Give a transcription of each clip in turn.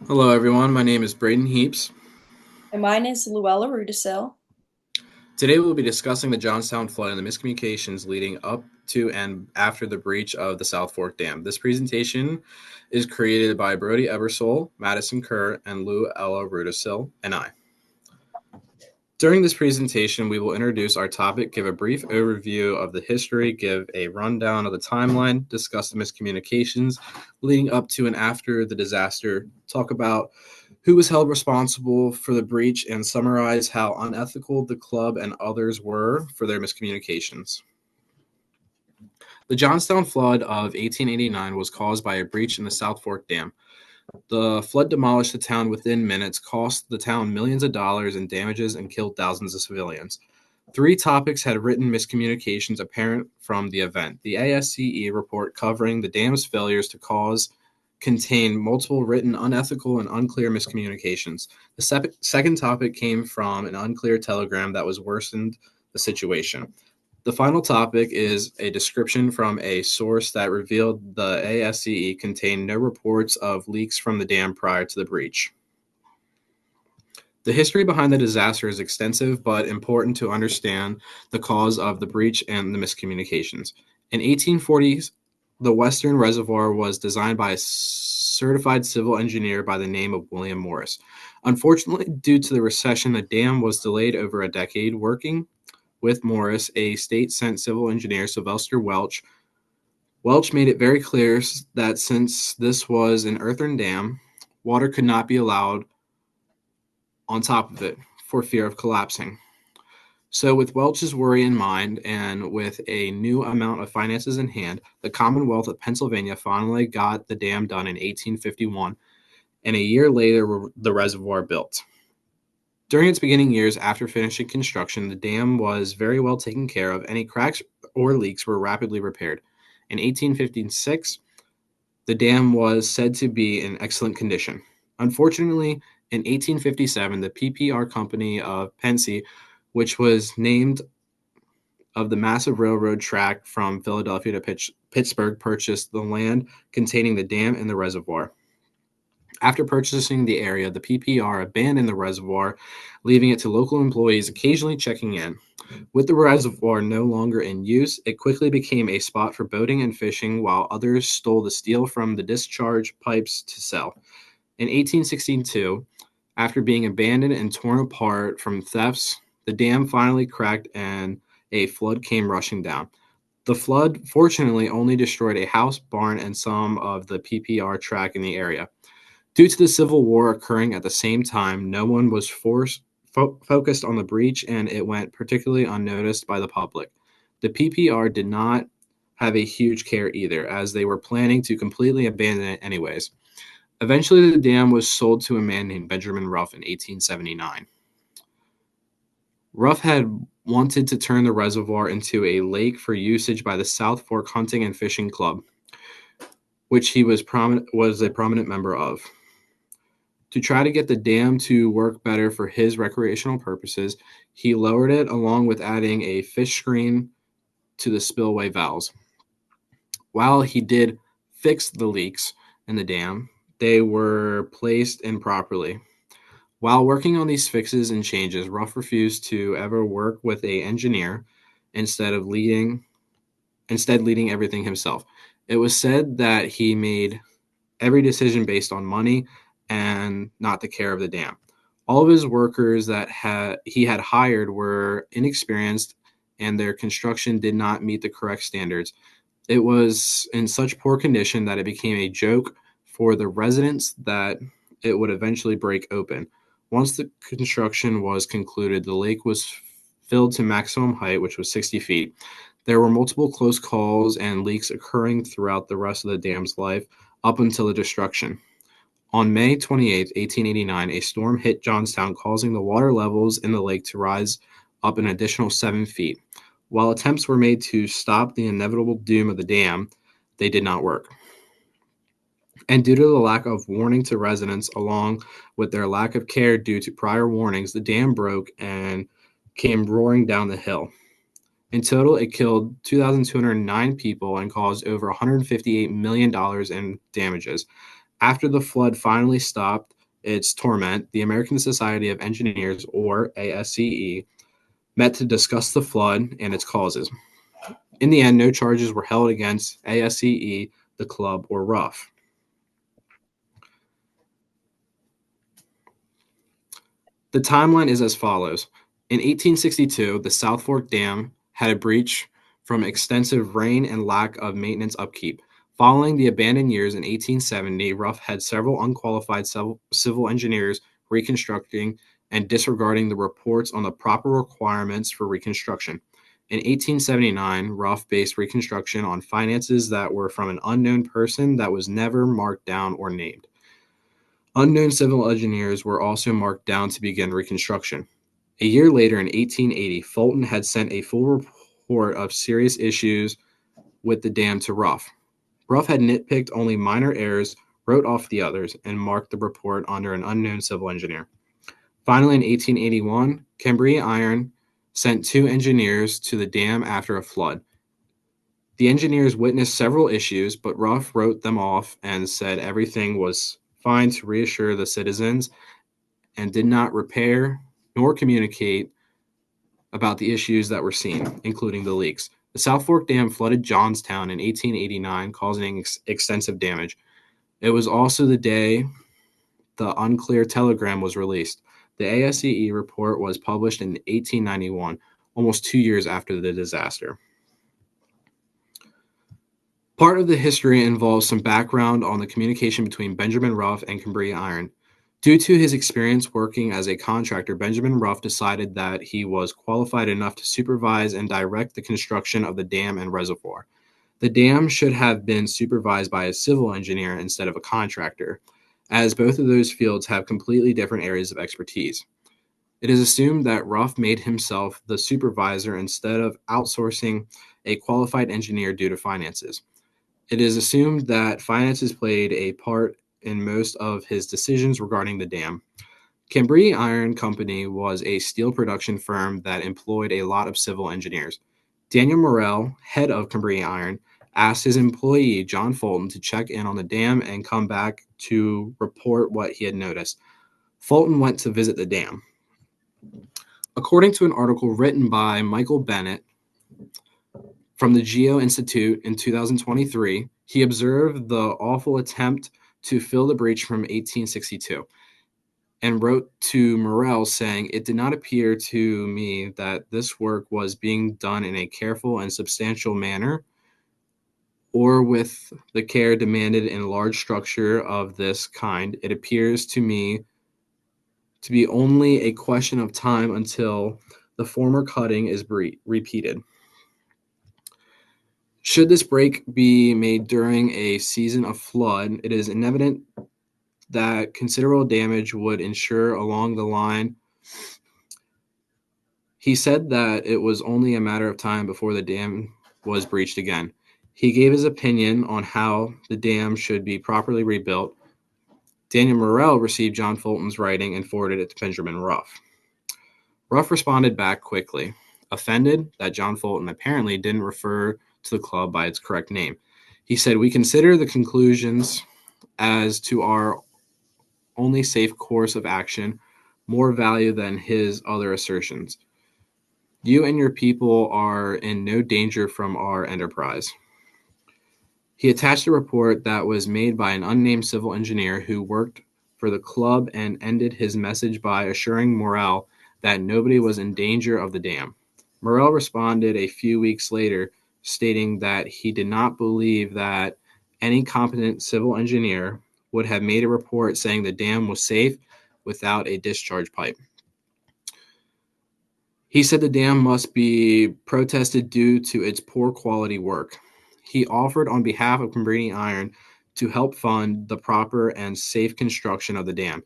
Hello, everyone. My name is Braden Heaps. And mine is Luella Rudisill. Today, we'll be discussing the Johnstown flood and the miscommunications leading up to and after the breach of the South Fork Dam. This presentation is created by Brody Ebersole, Madison Kerr, and Luella Rudisill, and I. During this presentation, we will introduce our topic, give a brief overview of the history, give a rundown of the timeline, discuss the miscommunications leading up to and after the disaster, talk about who was held responsible for the breach, and summarize how unethical the club and others were for their miscommunications. The Johnstown flood of 1889 was caused by a breach in the South Fork Dam. The flood demolished the town within minutes, cost the town millions of dollars in damages, and killed thousands of civilians. Three topics had written miscommunications apparent from the event. The ASCE report covering the dam's failures to cause contained multiple written unethical and unclear miscommunications. The second topic came from an unclear telegram that was worsened the situation. The final topic is a description from a source that revealed the ASCE contained no reports of leaks from the dam prior to the breach. The history behind the disaster is extensive but important to understand the cause of the breach and the miscommunications. In 1840s, the Western Reservoir was designed by a certified civil engineer by the name of William Morris. Unfortunately, due to the recession, the dam was delayed over a decade. Working with Morris, a state-sent civil engineer, Sylvester Welch. Welch made it very clear that since this was an earthen dam, water could not be allowed on top of it for fear of collapsing. So, with Welch's worry in mind and with a new amount of finances in hand, the Commonwealth of Pennsylvania finally got the dam done in 1851, and a year later, the reservoir built. During its beginning years after finishing construction, the dam was very well taken care of. Any cracks or leaks were rapidly repaired. In 1856, the dam was said to be in excellent condition. Unfortunately, in 1857, the PPR Company of Pensy, which was named of the massive railroad track from Philadelphia to Pittsburgh, purchased the land containing the dam and the reservoir. After purchasing the area, the PPR abandoned the reservoir, leaving it to local employees occasionally checking in. With the reservoir no longer in use, it quickly became a spot for boating and fishing, while others stole the steel from the discharge pipes to sell. In 1862, after being abandoned and torn apart from thefts, the dam finally cracked and a flood came rushing down. The flood fortunately only destroyed a house, barn, and some of the PPR track in the area. Due to the Civil War occurring at the same time, no one was focused on the breach, and it went particularly unnoticed by the public. The PPR did not have a huge care either, as they were planning to completely abandon it anyways. Eventually, the dam was sold to a man named Benjamin Ruff in 1879. Ruff had wanted to turn the reservoir into a lake for usage by the South Fork Hunting and Fishing Club, which he was a prominent member of. To try to get the dam to work better for his recreational purposes, he lowered it along with adding a fish screen to the spillway valves. While he did fix the leaks in the dam, they were placed improperly. While working on these fixes and changes, Ruff refused to ever work with an engineer instead leading everything himself. It was said that he made every decision based on money and not the care of the dam. All of his workers that he had hired were inexperienced, and their construction did not meet the correct standards. It was in such poor condition that it became a joke for the residents that it would eventually break open. Once the construction was concluded, the lake was filled to maximum height, which was 60 feet. There were multiple close calls and leaks occurring throughout the rest of the dam's life up until the destruction. On May 28, 1889, a storm hit Johnstown, causing the water levels in the lake to rise up an additional 7 feet. While attempts were made to stop the inevitable doom of the dam, they did not work. And due to the lack of warning to residents, along with their lack of care due to prior warnings, the dam broke and came roaring down the hill. In total, it killed 2,209 people and caused over $158 million in damages. After the flood finally stopped, its torment, the American Society of Engineers, or ASCE, met to discuss the flood and its causes. In the end, no charges were held against ASCE, the club, or Ruff. The timeline is as follows. In 1862, the South Fork Dam had a breach from extensive rain and lack of maintenance upkeep. Following the abandoned years in 1870, Ruff had several unqualified civil engineers reconstructing and disregarding the reports on the proper requirements for reconstruction. In 1879, Ruff based reconstruction on finances that were from an unknown person that was never marked down or named. Unknown civil engineers were also marked down to begin reconstruction. A year later, in 1880, Fulton had sent a full report of serious issues with the dam to Ruff. Ruff had nitpicked only minor errors, wrote off the others, and marked the report under an unknown civil engineer. Finally, in 1881, Cambria Iron sent 2 engineers to the dam after a flood. The engineers witnessed several issues, but Ruff wrote them off and said everything was fine to reassure the citizens and did not repair nor communicate about the issues that were seen, including the leaks. The South Fork Dam flooded Johnstown in 1889, causing extensive damage. It was also the day the unclear telegram was released. The ASCE report was published in 1891, almost 2 years after the disaster. Part of the history involves some background on the communication between Benjamin Ruff and Cambria Iron. Due to his experience working as a contractor, Benjamin Ruff decided that he was qualified enough to supervise and direct the construction of the dam and reservoir. The dam should have been supervised by a civil engineer instead of a contractor, as both of those fields have completely different areas of expertise. It is assumed that Ruff made himself the supervisor instead of outsourcing a qualified engineer due to finances. It is assumed that finances played a part in most of his decisions regarding the dam. Cambria Iron Company was a steel production firm that employed a lot of civil engineers. Daniel Morrell, head of Cambria Iron, asked his employee, John Fulton, to check in on the dam and come back to report what he had noticed. Fulton went to visit the dam. According to an article written by Michael Bennett from the Geo Institute in 2023, he observed the awful attempt to fill the breach from 1862 and wrote to Morrell saying, "It did not appear to me that this work was being done in a careful and substantial manner or with the care demanded in a large structure of this kind. It appears to me to be only a question of time until the former cutting is repeated. Should this break be made during a season of flood, it is evident that considerable damage would ensue along the line." He said that it was only a matter of time before the dam was breached again. He gave his opinion on how the dam should be properly rebuilt. Daniel Morrell received John Fulton's writing and forwarded it to Benjamin Ruff. Ruff responded back quickly, offended that John Fulton apparently didn't refer to the club by its correct name. He said, "We consider the conclusions as to our only safe course of action more value than his other assertions. You and your people are in no danger from our enterprise." He attached a report that was made by an unnamed civil engineer who worked for the club and ended his message by assuring Morrell that nobody was in danger of the dam. Morrell responded a few weeks later, stating that he did not believe that any competent civil engineer would have made a report saying the dam was safe without a discharge pipe. He said the dam must be protested due to its poor quality work. He offered on behalf of Cambria Iron to help fund the proper and safe construction of the dam.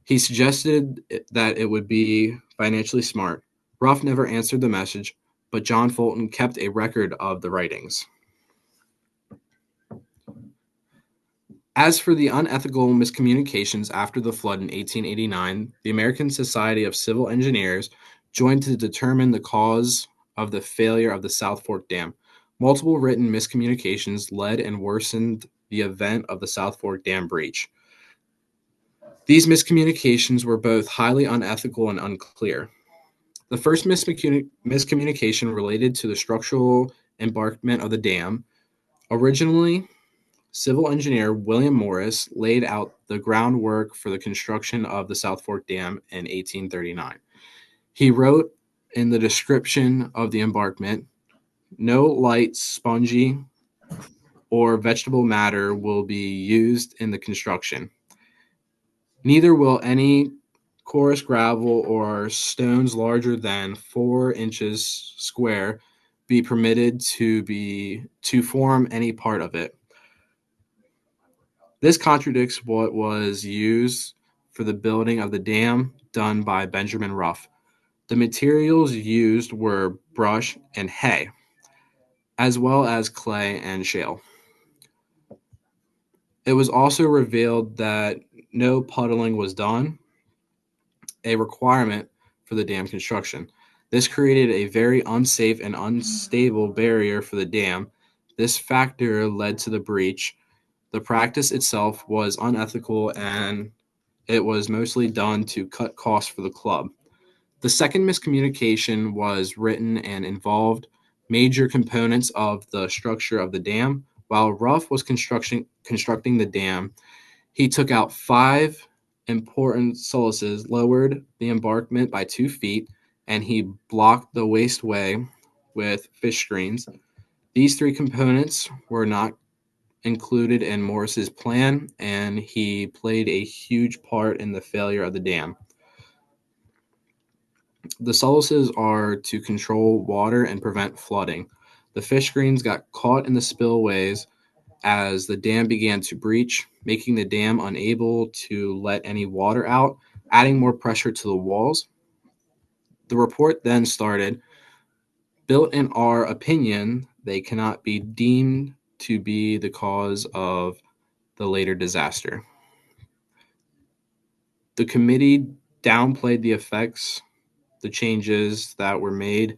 He suggested that it would be financially smart. Ruff never answered the message, but John Fulton kept a record of the writings. As for the unethical miscommunications after the flood in 1889, the American Society of Civil Engineers joined to determine the cause of the failure of the South Fork Dam. Multiple written miscommunications led and worsened the event of the South Fork Dam breach. These miscommunications were both highly unethical and unclear. The first miscommunication related to the structural embankment of the dam. Originally, civil engineer William Morris laid out the groundwork for the construction of the South Fork Dam in 1839. He wrote in the description of the embankment, "No light, spongy, or vegetable matter will be used in the construction. Neither will any coarse gravel or stones larger than 4 inches square be permitted to form any part of it." This contradicts what was used for the building of the dam done by Benjamin Ruff. The materials used were brush and hay, as well as clay and shale. It was also revealed that no puddling was done, a requirement for the dam construction. This created a very unsafe and unstable barrier for the dam. This factor led to the breach. The practice itself was unethical and it was mostly done to cut costs for the club. The second miscommunication was written and involved major components of the structure of the dam. While Ruff was constructing the dam, he took out five important soluces, lowered the embankment by 2 feet, and he blocked the wasteway with fish screens. These three components were not included in Morris's plan, and he played a huge part in the failure of the dam. The soluces are to control water and prevent flooding. The fish screens got caught in the spillways as the dam began to breach, making the dam unable to let any water out, adding more pressure to the walls. The report then started. Built in our opinion, they cannot be deemed to be the cause of the later disaster. The committee downplayed the effects the changes that were made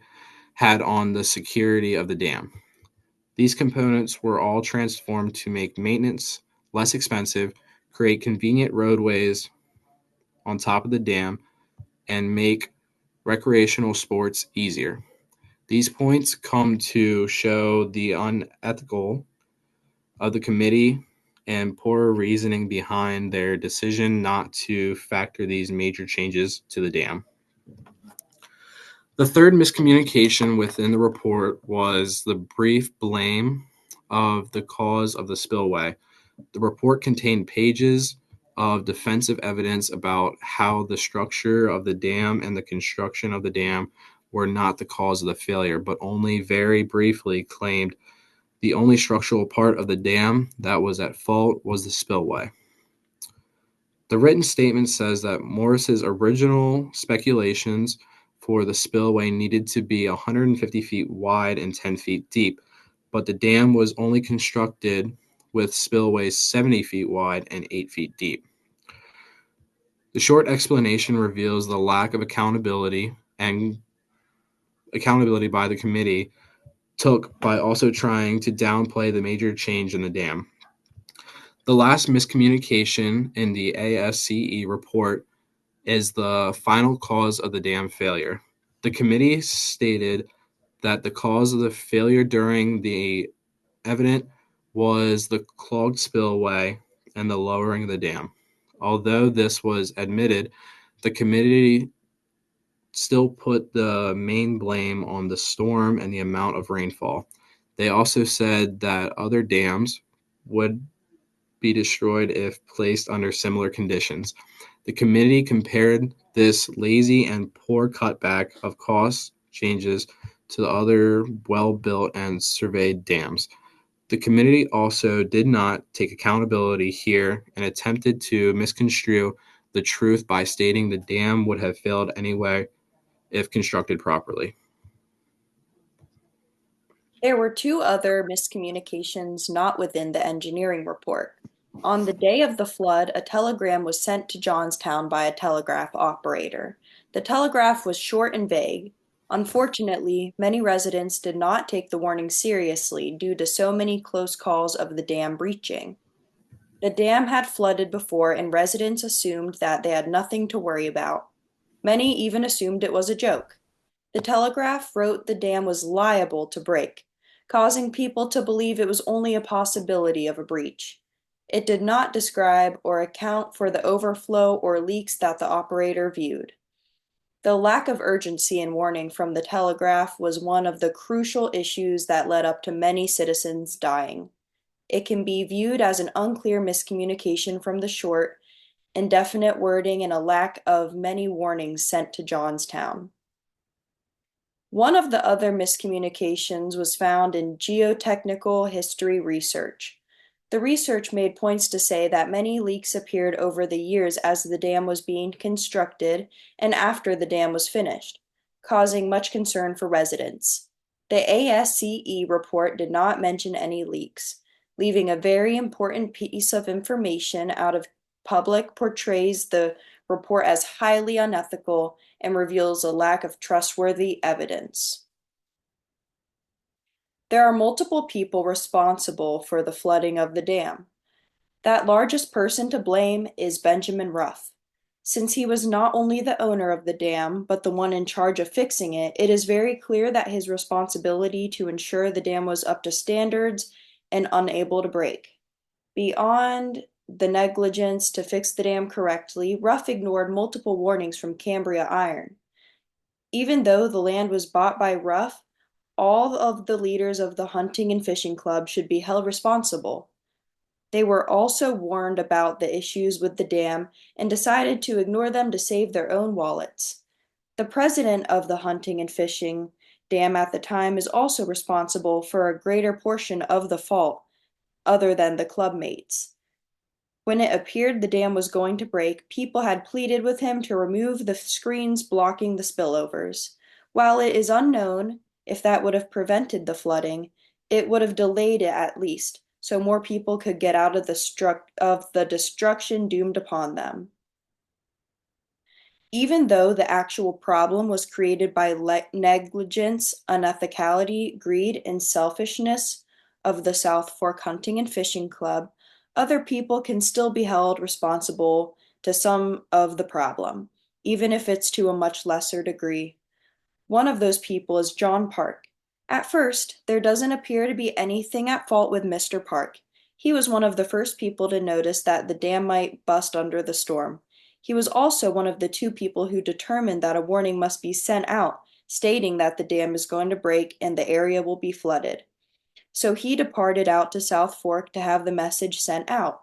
had on the security of the dam. These components were all transformed to make maintenance less expensive, create convenient roadways on top of the dam, and make recreational sports easier. These points come to show the unethical of the committee and poor reasoning behind their decision not to factor these major changes to the dam. The third miscommunication within the report was the brief blame of the cause of the spillway. The report contained pages of defensive evidence about how the structure of the dam and the construction of the dam were not the cause of the failure, but only very briefly claimed the only structural part of the dam that was at fault was the spillway. The written statement says that Morris's original speculations for the spillway needed to be 150 feet wide and 10 feet deep, but the dam was only constructed with spillways 70 feet wide and 8 feet deep. The short explanation reveals the lack of accountability by the committee took by also trying to downplay the major change in the dam. The last miscommunication in the ASCE report is the final cause of the dam failure. The committee stated that the cause of the failure during the evident was the clogged spillway and the lowering of the dam. Although this was admitted, the committee still put the main blame on the storm and the amount of rainfall. They also said that other dams would be destroyed if placed under similar conditions. The committee compared this lazy and poor cutback of cost changes to the other well built and surveyed dams. The committee also did not take accountability here and attempted to misconstrue the truth by stating the dam would have failed anyway if constructed properly. There were two other miscommunications not within the engineering report. On the day of the flood, a telegram was sent to Johnstown by a telegraph operator. The telegraph was short and vague. Unfortunately, many residents did not take the warning seriously due to so many close calls of the dam breaching. The dam had flooded before, and residents assumed that they had nothing to worry about. Many even assumed it was a joke. The Telegraph wrote the dam was liable to break, causing people to believe it was only a possibility of a breach. It did not describe or account for the overflow or leaks that the operator viewed. The lack of urgency and warning from the Telegraph was one of the crucial issues that led up to many citizens dying. It can be viewed as an unclear miscommunication from the short, indefinite wording and a lack of many warnings sent to Johnstown. One of the other miscommunications was found in geotechnical history research. The research made points to say that many leaks appeared over the years as the dam was being constructed and after the dam was finished, causing much concern for residents. The ASCE report did not mention any leaks, leaving a very important piece of information out of public portrays the report as highly unethical and reveals a lack of trustworthy evidence. There are multiple people responsible for the flooding of the dam. That largest person to blame is Benjamin Ruff. Since he was not only the owner of the dam, but the one in charge of fixing it, it is very clear that his responsibility to ensure the dam was up to standards and unable to break. Beyond the negligence to fix the dam correctly, Ruff ignored multiple warnings from Cambria Iron. Even though the land was bought by Ruff, all of the leaders of the hunting and fishing club should be held responsible. They were also warned about the issues with the dam and decided to ignore them to save their own wallets. The president of the hunting and fishing dam at the time is also responsible for a greater portion of the fault, other than the club mates. When it appeared the dam was going to break, people had pleaded with him to remove the screens blocking the spillovers. While it is unknown if that would have prevented the flooding, it would have delayed it at least, so more people could get out of the destruction doomed upon them. Even though the actual problem was created by negligence, unethicality, greed, and selfishness of the South Fork Hunting and Fishing Club, other people can still be held responsible to some of the problem, even if it's to a much lesser degree. One of those people is John Park. At first, there doesn't appear to be anything at fault with Mr. Park. He was one of the first people to notice that the dam might bust under the storm. He was also one of the two people who determined that a warning must be sent out, stating that the dam is going to break and the area will be flooded. So he departed out to South Fork to have the message sent out.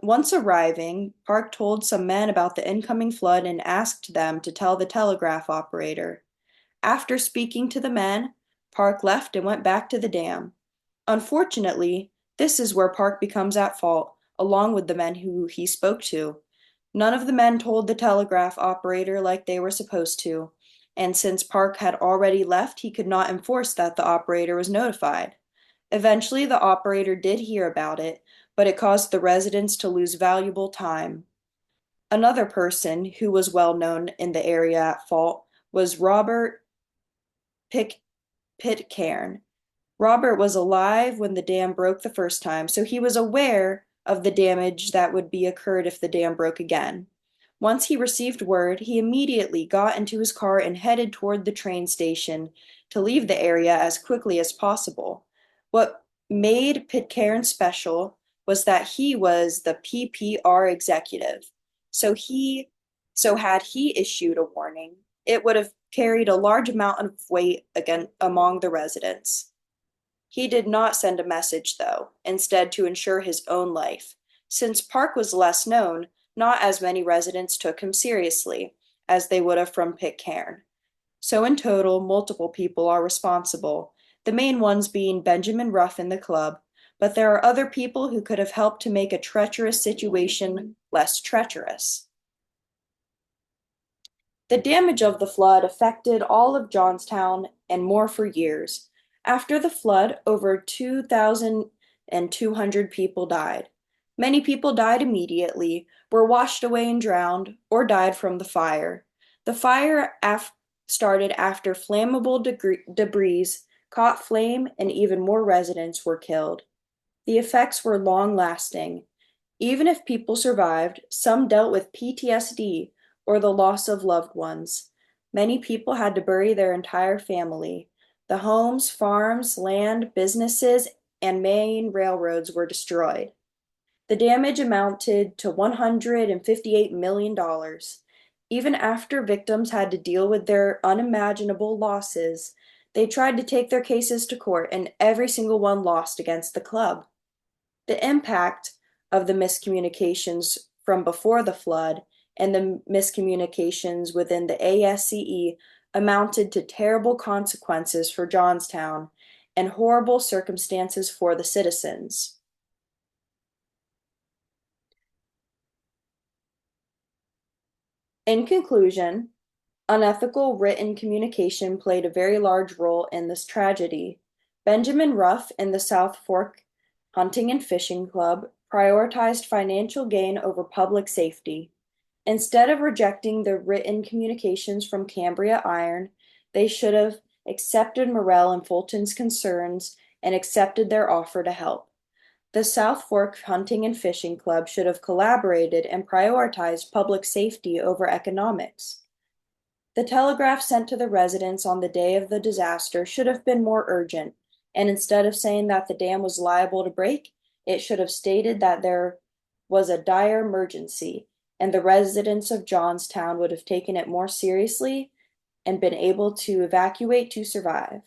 Once arriving, Park told some men about the incoming flood and asked them to tell the telegraph operator. After speaking to the men, Park left and went back to the dam. Unfortunately, this is where Park becomes at fault, along with the men who he spoke to. None of the men told the telegraph operator like they were supposed to, and since Park had already left, he could not enforce that the operator was notified. Eventually, the operator did hear about it, but it caused the residents to lose valuable time. Another person who was well known in the area at fault was Robert Pitcairn. Robert was alive when the dam broke the first time, so he was aware of the damage that would be occurred if the dam broke again. Once he received word, he immediately got into his car and headed toward the train station to leave the area as quickly as possible. What made Pitcairn special was that he was the PPR executive. So had he issued a warning, it would have carried a large amount of weight again among the residents. He did not send a message, though, instead to ensure his own life. Since Park was less known, not as many residents took him seriously as they would have from Pitcairn. So in total, multiple people are responsible, the main ones being Benjamin Ruff in the club, but there are other people who could have helped to make a treacherous situation less treacherous. The damage of the flood affected all of Johnstown and more for years. After the flood, over 2,200 people died. Many people died immediately, were washed away and drowned, or died from the fire. The fire started after flammable debris caught flame and even more residents were killed. The effects were long lasting. Even if people survived, some dealt with PTSD or the loss of loved ones. Many people had to bury their entire family. The homes, farms, land, businesses, and main railroads were destroyed. The damage amounted to $158 million. Even after victims had to deal with their unimaginable losses, they tried to take their cases to court, and every single one lost against the club. The impact of the miscommunications from before the flood and the miscommunications within the ASCE amounted to terrible consequences for Johnstown and horrible circumstances for the citizens. In conclusion, unethical written communication played a very large role in this tragedy. Benjamin Ruff and the South Fork Hunting and Fishing Club prioritized financial gain over public safety. Instead of rejecting the written communications from Cambria Iron, they should have accepted Morrell and Fulton's concerns and accepted their offer to help. The South Fork Hunting and Fishing Club should have collaborated and prioritized public safety over economics. The telegraph sent to the residents on the day of the disaster should have been more urgent, and instead of saying that the dam was liable to break, it should have stated that there was a dire emergency, and the residents of Johnstown would have taken it more seriously and been able to evacuate to survive.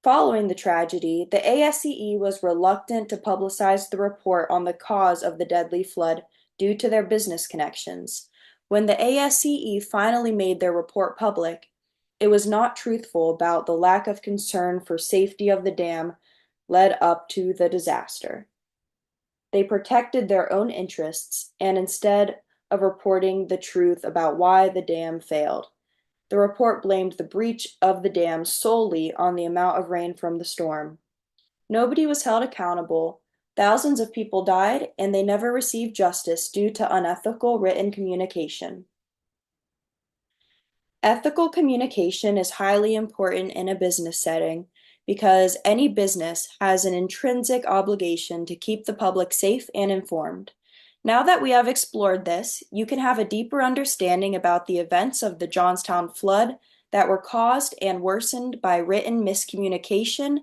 Following the tragedy, the ASCE was reluctant to publicize the report on the cause of the deadly flood due to their business connections. When the ASCE finally made their report public, it was not truthful about the lack of concern for safety of the dam led up to the disaster. They protected their own interests, and instead of reporting the truth about why the dam failed, the report blamed the breach of the dam solely on the amount of rain from the storm. Nobody was held accountable. Thousands of people died, and they never received justice due to unethical written communication. Ethical communication is highly important in a business setting because any business has an intrinsic obligation to keep the public safe and informed. Now that we have explored this, you can have a deeper understanding about the events of the Johnstown flood that were caused and worsened by written miscommunication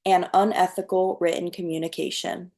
and unethical written communication.